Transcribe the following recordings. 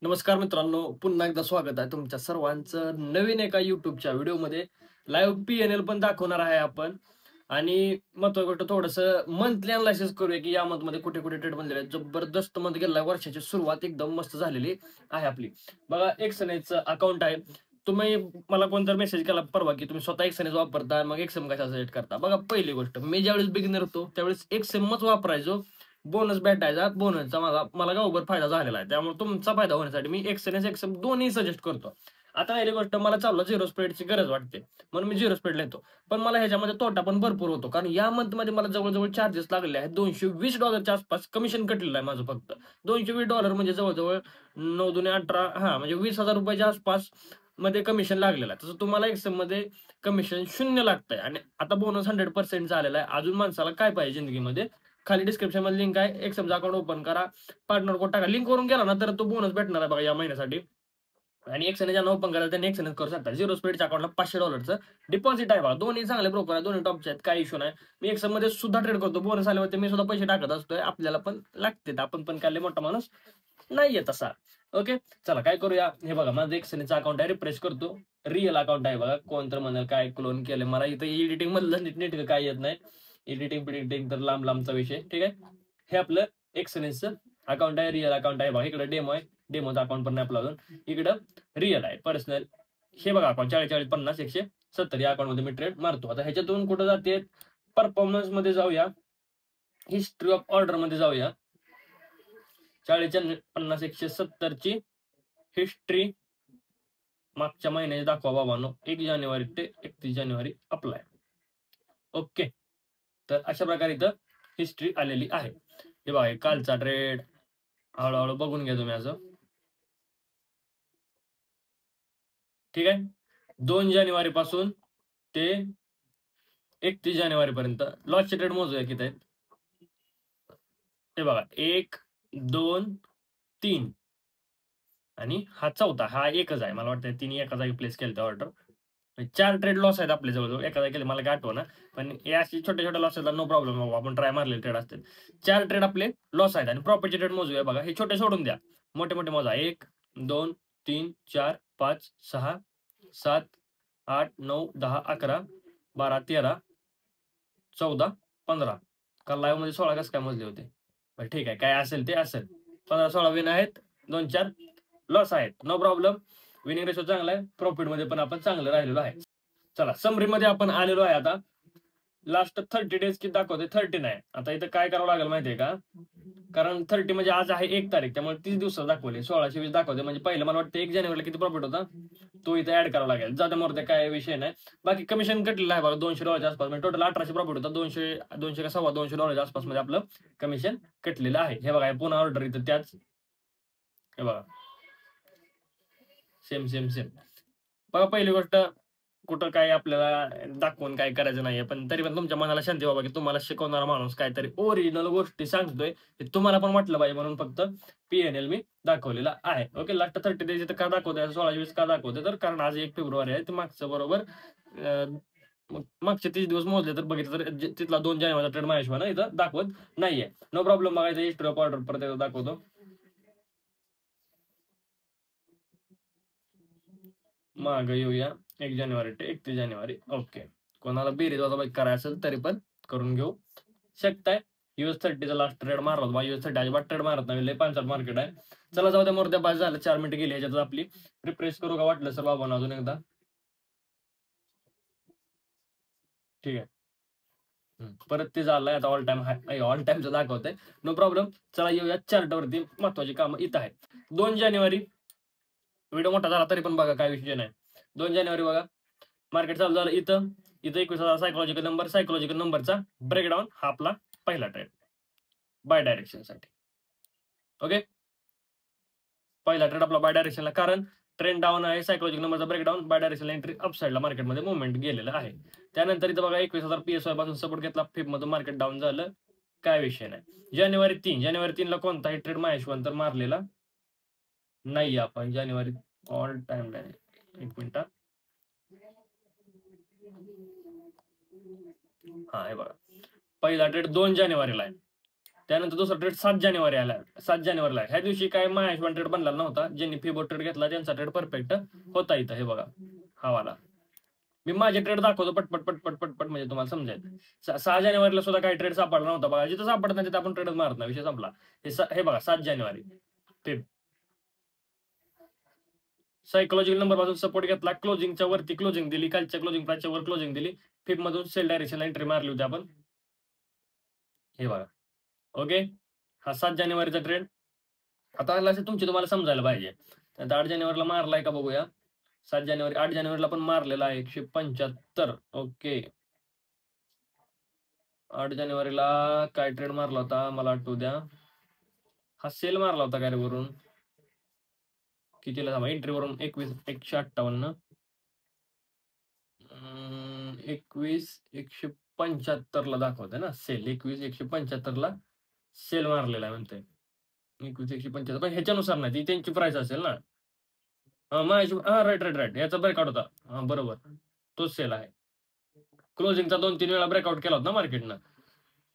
नमस्कार मित्रांनो, पुन्हा एकदा स्वागत आहे तुमच्या सर्वांचं नवीन एका युट्यूबच्या व्हिडिओमध्ये. लाईव्ह PNL पण दाखवणार आहे आपण. आणि महत्वाची गोष्ट, थोडंसं मंथली अनालिसिस करूया की या मंथ मध्ये कुठे कुठे ट्रेड बनलेले आहेत. जबरदस्त मंथ गेला, वर्षाची सुरुवात एकदम मस्त झालेली आहे आपली. बघा, एक्सएनएचं अकाउंट आहे. तुम्ही मला कोणता मेसेज केला परवा की तुम्ही स्वतः एक्सएनएच वापरता, मग एक्सएम कशा सिलेक्ट करता. बघा, पहिली गोष्ट, मी ज्यावेळेस बिगिनर होतो त्यावेळेस एक्सएमच वापरायचो. बोनस भेटायचा, बोनसचा मला गावभर फायदा झालेला आहे. त्यामुळे तुमचा फायदा होण्यासाठी मी एक्सएनएस एक्सएम दोन्ही सजेस्ट करतो. आता राहिली गोष्ट, मला चालू झिरो स्प्रेडची गरज वाटते म्हणून मी झिरो स्प्रेड लिहितो. पण मला ह्याच्यामध्ये तोटा पण भरपूर होतो, कारण या मंथ मध्ये मला जवळजवळ चार्जेस लागलेले आहेत. $220 आसपास कमिशन कटलेलं आहे माझं फक्त. $220 म्हणजे जवळजवळ 9 दुणे 18, म्हणजे 20,000 रुपयाच्या आसपास मध्ये कमिशन लागलेलं आहे. तसं तुम्हाला एक्सएम मध्ये कमिशन 0 लागतंय आणि आता बोनस 100% झालेला आहे. अजून माणसाला काय पाहिजे जिंदगीमध्ये? खाली डिस्क्रिप्शन मध्ये लिंक आहे, एक्सएमचा अकाउंट ओपन करा, पार्टनर कोड टाका, लिंक वरून गेला ना तर तो बोनस भेटणार आहे बघा या महिन्यासाठी. आणि एक्सएनए ज्यांना ओपन करायला त्यांनी एक्सएनए करू शकता. झिरो स्पीडच्या अकाउंटला $500 डिपॉझिट आहे बघा. दोन्ही चांगले ब्रोकर आहे, दोन्ही टॉपचे आहेत, काही इश्यू नाही. मी एक्सएम मध्ये सुद्धा ट्रेड करतो. बोनस आल्यावरती मी सुद्धा पैसे टाकत असतोय. आपल्याला पण लागते, आपण पण काय मोठा माणूस नाहीये तसा. ओके, चला काय करूया. हे बघा, माझं एक्सएनएचं अकाउंट आहे, रिफ्रेश करतो. रिअल अकाउंट आहे बघा. कोणतं म्हणाल काय क्लोन केलं, मला इथं एडिटिंग मधलं नीट काय येत नाही. एडिटिंग तर लांबचा विषय. ठीक आहे, हे आपलं एक्सएनएसचं अकाउंट आहे, रिअल अकाउंट आहे बघा. इकडे डेमो आहे, डेमोचा अकाउंट पण नाही आपला अजून. इकडं रिअल आहे, पर्सनल. हे बघा अकाउंट 40 40 50 170 या अकाउंट मध्ये मी ट्रेड मारतो. आता ह्याच्यातून कुठं जाते, परफॉर्मन्स मध्ये जाऊया, हिस्ट्री ऑफ ऑर्डर मध्ये जाऊया. 40 50 170 ची हिस्ट्री मागच्या महिन्याची दाखवा बाबांनो. 1 जानेवारी ते 31 जानेवारी अप्लाय. ओके, तर अशा प्रकारे इथं हिस्ट्री आलेली आहे. हे बघा, कालचा ट्रेड हळूहळू बघून घ्या तुम्ही असं. ठीक आहे, 2 जानेवारी पासून ते 31 जानेवारी पर्यंत लॉसचे ट्रेड मोजूया किती आहेत. हे बघा, 1 2 3 आणि हा चौथा, हा एकच आहे. मला वाटतं तिन्ही एका जागी प्लेस केलं ऑर्डर. 4 ट्रेड लॉस आहेत आपले जवळजवळ. एका जागी केले, मला काय आठवना. पण हे अशी छोट्या छोट्या लॉस आहेत, नो प्रॉब्लेम, आपण ट्राय मारलेले ट्रेड असतात. 4 ट्रेड आपले लॉस आहेत. आणि प्रॉफिटचे ट्रेड मोजूया बघा. हे छोटे सोडून द्या, मोठे मोठे मोजा. 1 2 3 4 5 6 7 8 9 10 11 12 13 14 15. काल लाईव्ह मध्ये 16 कसं काय मोजले होते. बरं ठीक आहे, काय असेल ते असेल. 15 16 विन आहेत, 2 4 लॉस आहेत, नो प्रॉब्लेम. विनिंग रेशो चांगला आहे, प्रॉफिट मध्ये पण आपण चांगलं राहिलेलो आहे. चला, समरी मध्ये आपण आलेलो आहे. आता लास्ट 30 डेज किती दाखवते, 30 नाही. आता इथं काय करावं लागेल माहितीये का, कारण 30 म्हणजे आज आहे 1 तारीख, त्यामुळे 30 दिवसात दाखवले. 1620 दाखवते, म्हणजे पहिलं मला वाटतं 1 जानेवारीला किती प्रॉफिट होता तो इथे ऍड करावा लागेल. जाता मोरते काय विषय नाही. बाकी कमिशन कटलेलं आहे बघा $200 आसपास, म्हणजे टोटल 1800 प्रॉफिट होता. 200 200 का $225 आसपास मध्ये आपलं कमिशन कटलेलं आहे. हे बघा, पुन्हा ऑर्डर इथं त्याच. हे बघा, सेम सेम सेम. बघा, पहिली गोष्ट, कुठं काय आपल्याला दाखवून काय करायचं नाहीये. पण तरी पण तुमच्या मनाला शांती बाबा की तुम्हाला शिकवणारा माणूस काहीतरी ओरिजिनल गोष्टी सांगतोय, हे तुम्हाला पण वाटलं पाहिजे, म्हणून फक्त PNL मी दाखवलेला आहे. ओके, लास्ट 30 डेज का दाखवतोय, 16-20 का दाखवतोय, तर कारण आज 1 फेब्रुवारी आहे. ते मागचं बरोबर मागचे 30 दिवस मोजले तर बघितलं तर तिथला 2 जानेवारीचा ट्रेड माझ्या हिशोबाने इथं दाखवत नाहीये. No problem. बघायचं हिस्ट्री ऑफ ऑर्डर परत एकदा दाखवतो. माग येऊया, 1 जानेवारी ते 31 जानेवारी. ओके, कोणाला बेरीज वजाबाकी करायचं असेल तरी पण करून घेऊ शकताय. US30चा लास्ट ट्रेड मारला होता. US30 अजिबात ट्रेड मारत नाही, लय पांचट मार्केट आहे. चला जाऊ द्या, मोरद्या पास झालं, 4 मिनिटं गेली. ह्याच्यात आपली रिफ्रेश करू का वाटलं सर बाबा अजून एकदा. ठीक आहे, परत ते झालंय. आता ऑल टाइम हाय, ऑल टाइमचं दाखवतंय, नो प्रॉब्लेम. चला येऊया चार्टवरती. महत्वाची कामं इथं आहेत. 2 जानेवारी, व्हिडिओ मोठा झाला तरी पण बघा, काय विषय नाही. 2 जानेवारी बघा, मार्केट चालू झालं इथं. 21,000 सायकोलॉजिकल नंबरचा ब्रेकडाऊन. हा आपला पहिला ट्रेड बाय डायरेक्शन साठी. ओके, पहिला ट्रेड आपला बाय डायरेक्शनला, कारण ट्रेंड डाऊन आहे, सायकोलॉजिकल नंबरचा ब्रेकडाऊन, बाय डायरेक्शन एंट्री अपसाईडला मार्केटमध्ये मुवमेंट गेलेलं आहे. त्यानंतर इथं बघा 21,000 PSY पासून सपोर्ट घेतला, फिप मधून मार्केट डाऊन झालं, काय विषय नाही. जानेवारी 3 ला कोणताही ट्रेड महेश्वर तर मारलेला नाही आपण. जानेवारी ऑल टाइम नाही. 1 मिनिट, हा हे बघा, पहिला ट्रेड 2 जानेवारीला आहे. त्यानंतर दुसरा ट्रेड 7 जानेवारी आला. 7 जानेवारीला ह्या दिवशी काय माहेश्वर ट्रेड बनला नव्हता. ज्यांनी फिबो ट्रेड घेतला त्यांचा ट्रेड परफेक्ट होता इथं. हे बघा हा वाला. मी माझे ट्रेड दाखवतो पटपट पटपट पटपट म्हणजे तुम्हाला समजेल. 6 जानेवारीला सुद्धा काही ट्रेड सापडला नव्हता बघा. जिथं सापडत नाही तिथं आपण ट्रेड मारत नाही, विषय संपला. हे बघा 7 जानेवारी फिब सायकोलॉजिकल नंबर पासून सपोर्ट घेतला, क्लोजिंगच्या वरती क्लोजिंग दिली, कालच्या क्लोजिंग प्राइसच्या वर क्लोजिंग दिली, फिब मधून सेल डायरेक्शनला एंट्री मारली होती आपण. हे बघा ओके. हा 7 जानेवारीचा ट्रेड. आता तुमची तुम्हाला समजायला पाहिजे. आता 8 जानेवारीला मारलाय का बघूया. 7 जानेवारी 8 जानेवारीला पण मारलेला आहे 175. ओके 8 जानेवारीला काय ट्रेड मारला होता मला आठवू द्या. हा सेल मारला होता काय रे वरून, कितीला एंट्री वरून 15158 175 दाखवतंय ना सेल. 175 सेल मारलेला आहे म्हणते. 175 पण ह्याच्यानुसार नाही, ती त्यांची प्राइस असेल ना. हा राईट राईट राईट, याचा ब्रेकआउट होता. हा बरोबर तोच सेल आहे. क्लोजिंगचा 2-3 वेळा ब्रेकआउट केला होता ना मार्केटनं.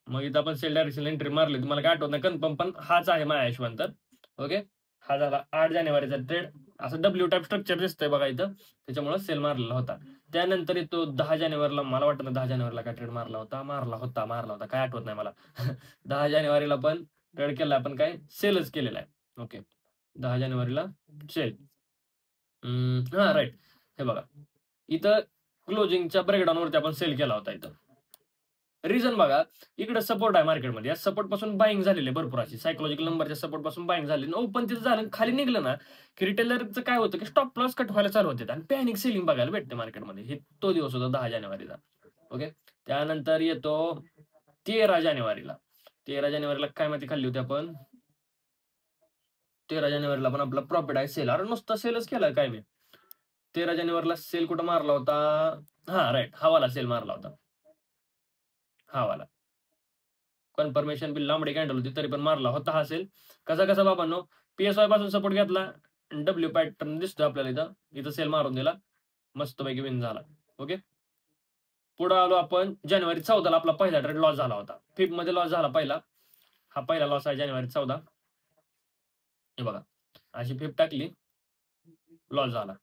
मग इथं आपण सेल डायरेक्शन एंट्री मारली. तुम्हाला काय आठवत नाही कन्फर्म, पण हाच आहे माझ्या हिशोबानंतर. ओके हा झाला 8 जानेवारीचा ट्रेड. असं डब्ल्यू टाईप स्ट्रक्चर दिसतंय बघा इथं, त्याच्यामुळे सेल मारलेला होता. त्यानंतर येतो 10 जानेवारीला. मला वाटतं ना 10 जानेवारीला काय ट्रेड मारला होता काय आठवत नाही मला. 10 जानेवारीला पण ट्रेड केला आपण, काय सेलच केलेला आहे. ओके 10 जानेवारीला सेल. हा राईट. हे बघा इथं क्लोजिंगच्या ब्रेकडाऊनवरती आपण सेल केला होता. इथं रिझन बघा, इकडे सपोर्ट आहे मार्केटमध्ये. या सपोर्ट पासून बाईंग झालेले भरपूर अशी. सायकोलॉजिकल नंबरच्या सपोर्ट पासून बाईंग झाली. ओपन तिथं झालं खाली निघलं ना की रिटेलरचं काय होतं की स्टॉप लॉस कट व्हायला चालू होते आणि पॅनिक सेलिंग बघायला भेटते मार्केटमध्ये. हे तो दिवस होता 10 जानेवारीचा. ओके त्यानंतर येतो 13 जानेवारीला. 13 जानेवारीला काय माहिती खाल्ली होती आपण. 13 जानेवारीला पण आपला प्रॉफिट आहे सेल. अरे नुसता सेलच केला काय मी. 13 जानेवारीला सेल कुठं मारला होता. हा राईट हवाला सेल मारला होता. हा वाला कन्फर्मेशन बिल लांबडी कॅन्डल होती तरी पण मारला होता हा सेल. कसा बाबांनो, PSY पासून सपोर्ट घेतला, डब्ल्यू पॅटर्न दिसतोय आपल्याला इथं सेल मारून दिला, मस्तपैकी विन झाला. ओके पुढे आलो आपण. जानेवारी 14 आपला पहिला ट्रेड लॉस झाला होता. फिब मध्ये लॉस झाला पहिला. हा पहिला लॉस आहे जानेवारी 14. हे बघा अशी फिब टाकली, लॉस झाला.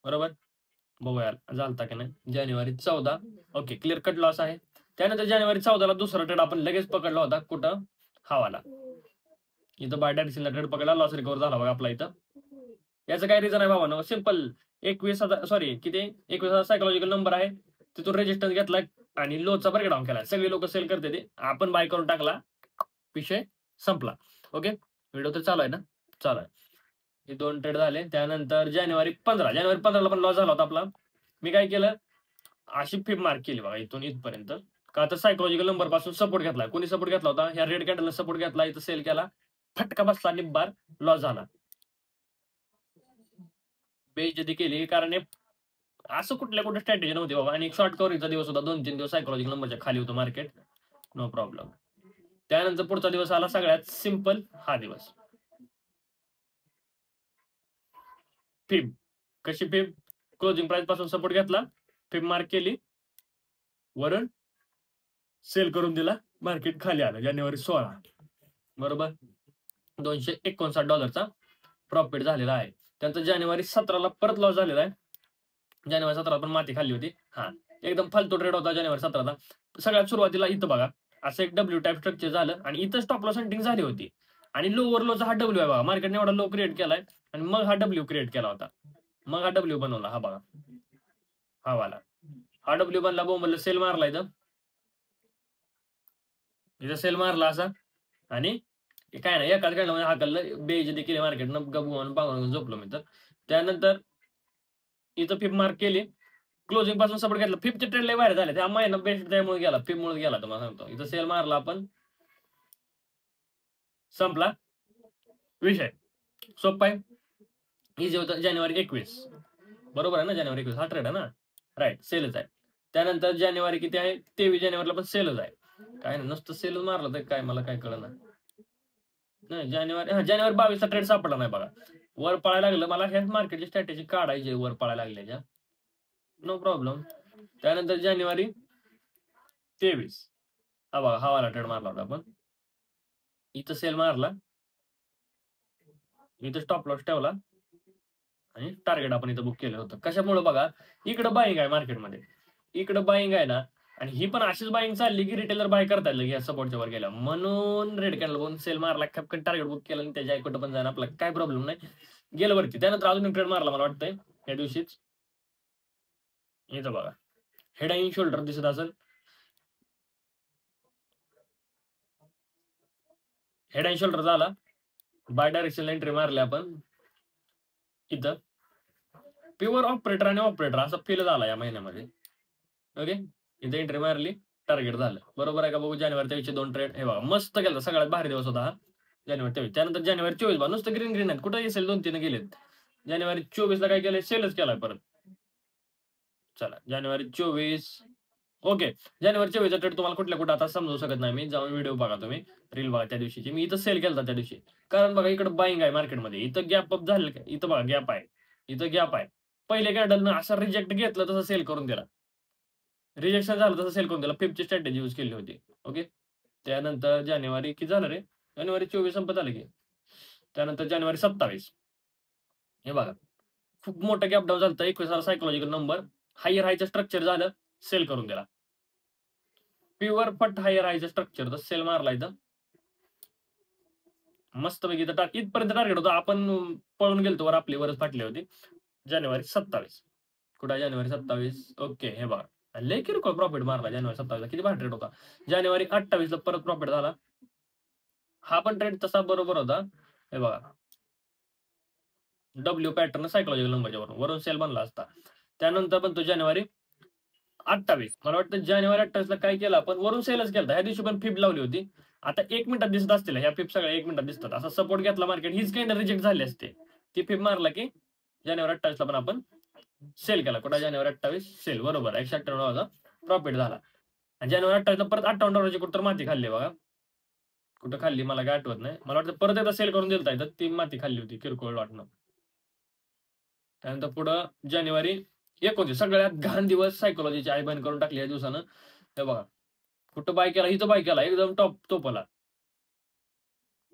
बरोबर बघूया झालता की नाही. जानेवारी 14 ओके क्लिअर कट लॉस आहे. त्यानंतर जानेवारी 14ला दुसरा ट्रेड आपण लगेच पकडला होता. कुठं हावाला. इथं बाय डायरेक्शनला ट्रेड पकडला, लॉस रिकवर झाला बघा आपला इथं. याचं काय रिझन आहे बाबा, सिंपल. 21,000 सॉरी किती 21,000 सायकोलॉजिकल नंबर आहे. तिथून रेजिस्टन्स घेतला आणि लोचा ब्रेकडाऊन केला. सगळे लोक सेल करते ते, आपण बाय करून टाकला, विषय संपला. ओके व्हिडिओ तर चालू आहे ना, चालू आहे. हे 2 ट्रेड झाले. त्यानंतर जानेवारी 15ला पण लॉस झाला होता आपला. मी काय केलं, अशी फिब मार्क केली बघा इथून इथपर्यंत. का तर सायकोलॉजिकल नंबर पासून सपोर्ट घेतला. कोणी सपोर्ट घेतला होता, ह्या रेड कॅन्डलने सपोर्ट घेतला, इथं सेल केला, फटका बसला, निब्बार लॉस झाला. बेइज्जती केली, कारण असं कुठल्या स्ट्रॅटेजी नव्हती बाबा. आणि शॉर्ट कव्हरिंगचा दिवस होता. 2-3 दिवस सायकोलॉजिकल नंबरच्या खाली होतं मार्केट, नो प्रॉब्लेम. त्यानंतर पुढचा दिवस आला सगळ्यात सिंपल, हा दिवस फिब. कशी फिब, क्लोजिंग प्राइस पासून सपोर्ट घेतला, फिब मार्क केली, वरून सेल करून दिला, मार्केट खाली आलं. जानेवारी 16 बरोबर $259 प्रॉफिट झालेला आहे. त्यानंतर जानेवारी 17ला परत लॉस झालेला आहे. जानेवारी 17 पण माती खाल्ली होती. हा एकदम फालतू ट्रेड होता जानेवारी 17ला. सगळ्यात सुरुवातीला इथं बघा असं एक डब्ल्यू टाईप स्ट्रक्चर झालं आणि इथं स्टॉप लॉस सेटिंग झाली होती. आणि लोवर लोचा हा डब्ल्यू आहे बघा. मार्केटने एवढा लो क्रिएट केलाय आणि मग हा डब्ल्यू क्रिएट केला होता. मग हा डब्ल्यू बनवला. हा बघा हा वाला, हा डब्ल्यू बनला. बोंबल सेल मारला इथं सेल मारला असा. आणि काय नाही एकाच गाडीमध्ये हाकललं, बेइज्जती केली मार्केटनं, गबून पांगून झोपलो मी तर. त्यानंतर इथं फिब मार्क केली, क्लोजिंग पासून सपोर्ट घेतला. फिबचे ट्रेड लय बाहेर झाले. त्या महिना बेस्ट त्यामुळे गेला, फिबमुळे गेला तुम्हाला सांगतो. इथं सेल मारला आपण, संपला विषय. सोपा आहे, इझी होतं. जानेवारी 21 बरोबर आहे ना, जानेवारी 21 हा ट्रेड आहे ना, राईट सेलच आहे. त्यानंतर जानेवारी किती आहे, 23 जानेवारीला पण सेलच आहे. काय नाही नुसतं सेलच मारलं तर काय, मला काय कळलं नाही. जानेवारी 22चा ट्रेड सापडला नाही बघा. वर पळायला लागलं, मला ह्याच मार्केटची स्ट्रॅटेजी काढायची वर पळायला लागल्याच्या, नो प्रॉब्लेम. त्यानंतर जानेवारी 23 हा बघा, हा वाला ट्रेड मारला होता आपण. इथं सेल मारला, इथं स्टॉप लॉस ठेवला आणि टार्गेट आपण इथं बुक केलं होतं. कशामुळे बघा, इकडं बाईंग आहे मार्केटमध्ये, इकडं बाईंग आहे ना, आणि ही पण अशीच बाईंग चालली की रिटेलर बाय करता येईल या सपोर्टच्या वर गेला, म्हणून रेड कॅन्डल बघून सेल मारला, खपकन टार्गेट बुक केलं आणि त्याच्या कुठं पण जाणं आपला काय प्रॉब्लेम नाही, गेलं वरती. त्यानंतर अजून एक ट्रेड मारला मला वाटतंय या दिवशीच. इथं बघा, हेड अँड शोल्डर दिसत असेल, हेड अँड शोल्डर झाला, बाय डायरेक्शन एंट्री मारली आपण इथं. प्युअर ऑपरेटर आणि ऑपरेटर असा फील झाला या महिन्यामध्ये. ओके, इथे एंट्री मारली, टार्गेट झालं. बरोबर आहे का? बघू, जानेवारी 23 2 ट्रेड. हे बघा, मस्त गेला, सगळ्यात भारी दिवस होता हा जानेवारी 23. त्यानंतर जानेवारी 24 बा नुसतं ग्रीन ग्रीन आहेत, कुठं असेल 2-3 गेलेत. जानेवारी 24 ला काय केलंय, सेलच केलाय परत. चला, जानेवारी 24. ओके, जानेवारी 24 ट्रेड तुम्हाला कुठल्या कुठं आता समजू शकत नाही मी, जाऊन व्हिडिओ बघा तुम्ही, रील बघा त्या दिवशीची. मी इथं सेल केला त्या दिवशी, कारण बघा इकडे बाईंग आहे मार्केटमध्ये. इथं गॅप अप झालं का, इथं बघा गॅप आहे, इथं गॅप आहे. पहिले कॅन्डलनं असा रिजेक्ट घेतलं, तसं सेल करून दिला. रिजेक्शन झालं तसं सेल करून दिला. फिफ्थची स्ट्रॅटेजी यूज केली होती. ओके, त्यानंतर जानेवारी किती झालं रे, जानेवारी 24 संपत आलं की. त्यानंतर जानेवारी 27, हे बघा, खूप मोठं गॅप डाऊन झालं, 21 सायकोलॉजिकल नंबर, हायर हायचं स्ट्रक्चर झालं, सेल करून दिला. प्युअर फट हायर हायचं स्ट्रक्चर, तर सेल मारला इथं मस्त पैकी. इथपर्यंत टार्गेट होतं, आपण पळून गेलतो वर, आपली वरच फाटली होती. जानेवारी 27, कुठं जानेवारी 27, ओके, हे बघा, लय किरकोळ प्रॉफिट मारला जानेवारी 27 ला, किती भारी ट्रेड होता. जानेवारी 28 ला परत प्रॉफिट झाला, हा पण ट्रेड तसा बरोबर होता. हे बघा, डब्ल्यू पॅटर्न सायकोलॉजिकल नंबरच्या वरून सेल बनला असता. त्यानंतर पण तो जानेवारी 28, मला वाटतं जानेवारी 28 ला काय केलं आपण, वरून सेलच केला. ह्या दिवशी पण फिप लावली होती. आता 1 मिनिटात दिसत असतील ह्या फिप, सगळ्या 1 मिनिटात दिसतात. असा सपोर्ट घेतला मार्केट, हीच कॅन्डल रिजेक्ट झाली असते, ती फिप मारला की जानेवारी 28 ला पण आपण सेल केला. कुठं, जानेवारी 28 सेल, बरोबर, 198 प्रॉफिट झाला. आणि जानेवारी 28 ला परत 58 कुठं माती खाल्ली बघा, कुठं खाल्ली मला काय आठवत नाही. मला वाटतं परत एकदा सेल करून दिलता, तर ती माती खाल्ली होती, किरकोळ वाटणं. त्यानंतर पुढं जानेवारी 29, सगळ्यात घाण दिवस सायकोलॉजीची आई बंद करून टाकली या दिवसानं. हे बघा, कुठं बाय केला, इथं बाय केला, एकदम टॉप तोपला.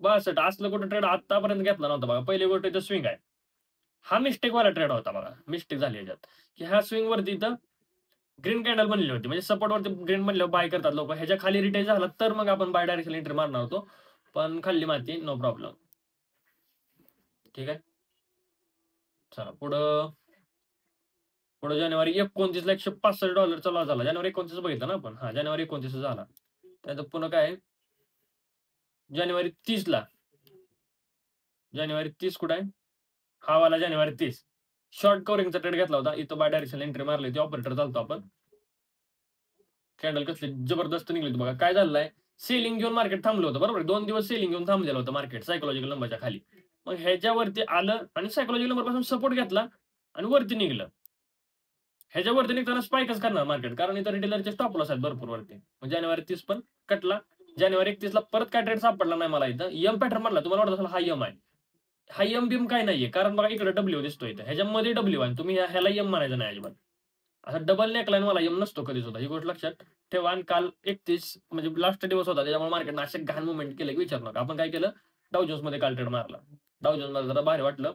बस असलं कुठं ट्रेड आतापर्यंत घेतला नव्हता बघा. पहिली गोष्ट इथं स्विंग आहे, हा मिस्टेक वाला ट्रेड होता बघा. मिस्टेक झाली याच्यात की ह्या स्विंग वरती इथं ग्रीन कॅन्डल बनली होती, म्हणजे सपोर्ट वरती ग्रीन बनल्यावर बाय करतात लोक. ह्याच्या खाली रिटेल झाला तर मग आपण बाय डायरेक्शन एंट्री मारणार होतो, पण खाल्ली माती, नो प्रॉब्लेम. ठीक आहे, चला पुढं. पुढे जानेवारी 29 ला $165 लॉस झाला. जानेवारी 29 बघितलं ना आपण, हा जानेवारी 29 झाला. त्यानंतर पुन्हा काय, जानेवारी 30 ला, जानेवारी 30 कुठं आहे, हा वाला जानेवारी 30, शॉर्ट कव्हरिंगचा ट्रेड घेतला होता. इथं बाय डायरेक्शन एंट्री मारली होती, ऑपरेटर चालतो आपण. कॅन्डल कसली जबरदस्त निघली होती बघा. काय झालंय, सेलिंग घेऊन मार्केट थांबलं होतं, बरोबर. 2 दिवस सेलिंग घेऊन थांबलेलं होतं मार्केट सायकोलॉजिकल नंबरच्या खाली. मग ह्याच्यावरती आलं आणि सायकोलॉजिकल नंबर पासून सपोर्ट घेतला आणि वरती निघलं. ह्याच्यावरती निघताना स्पाइकच करणार मार्केट, कारण इथं रिटेलरचे स्टॉप लॉस आहेत भरपूर वरती. मग जानेवारी 30 पण कटला. जानेवारी 31 ला परत काय ट्रेड सापडला नाही मला. इथं एम पॅटर्न म्हणला, तुम्हाला वाटत असेल हा एम आहे, हा एम बीम काय नाहीये, कारण बघा इकडे डब्ल्यू दिसतोय, इथं ह्याच्यामध्ये डब्ल्यू आहे, तुम्ही ह्याला एम म्हणायचं नाही अजिबात. असा डबल नेकलाईन वाला एम नसतो कधीच होता, ही गोष्ट लक्षात ठेवा. आणि काल 31 म्हणजे लास्ट दिवस होता, त्याच्यामुळे मार्केटनं असे घाण मुवमेंट केले की विचारू नका. आपण काय केलं, डाव जोन्स मध्ये काल ट्रेड मारला. डाव जोन्स मध्ये जरा भारी वाटलं.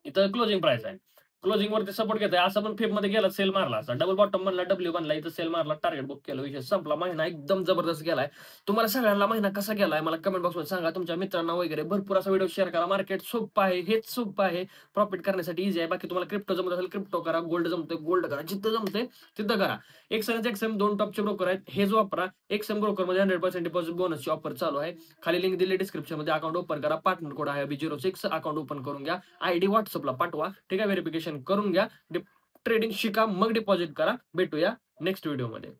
इथं क्लोजिंग प्राइस आहे, क्लोजिंग वरती सपोर्ट घेत आहे, असं पण फेप मध्ये गेला, सेल मारला असता, डबल बॉटम बनला, डब्ल्यू बनला, इथं सेल मारला, टार्गेट बुक केलं, विषय संपला. महिना एकदम जबरदस्त गेलाय. तुम्हाला सगळ्यांना महिना कसा गेलाय मला कमेंट बॉक्समध्ये सांगा. तुमच्या मित्रांना वगैरे भरपूर असा व्हिडिओ शेअर करा. मार्केट सोपं आहे, हेच सोपं आहे, प्रॉफिट करण्यासाठी इझी आहे. बाकी तुम्हाला क्रिप्टो जमत असेल क्रिप्टो करा, गोल्ड जमतोय गोल्ड करा, जिथं जमतंय तिथं करा. एक्सएम 2 टॉपचे ब्रोकर आहेत, हेच वापरा. एक्सएम ब्रोकर मध्ये 100% डिपॉझिट बोनसची ऑफर चालू आहे. खाली लिंक दिली डिस्क्रिप्शन मध्ये, अकाउंट ओपन करा, पार्टनर कोड आहे B06, अकाउंट ओपन करून घ्या, आयडी व्हॉट्सअपला पाठवा, ठीक आहे, व्हेरिफिकेशन करून घ्या, ट्रेडिंग शिका, मग डिपॉझिट करा. भेटूया नेक्स्ट व्हिडिओमध्ये.